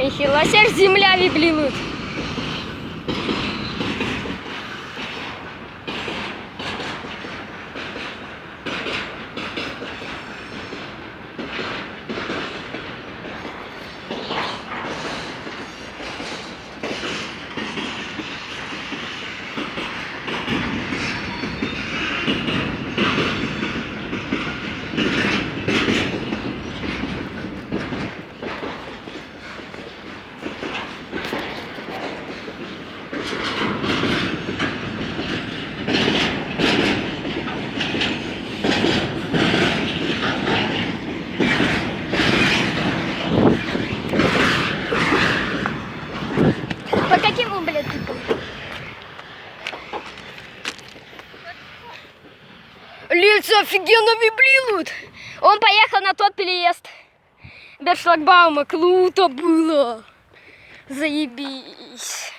Нихера себе земля виблинут. По каким он, блядь, лица офигенно виблинут. Он поехал на тот переезд. Без шлагбаума. Круто было. Заебись.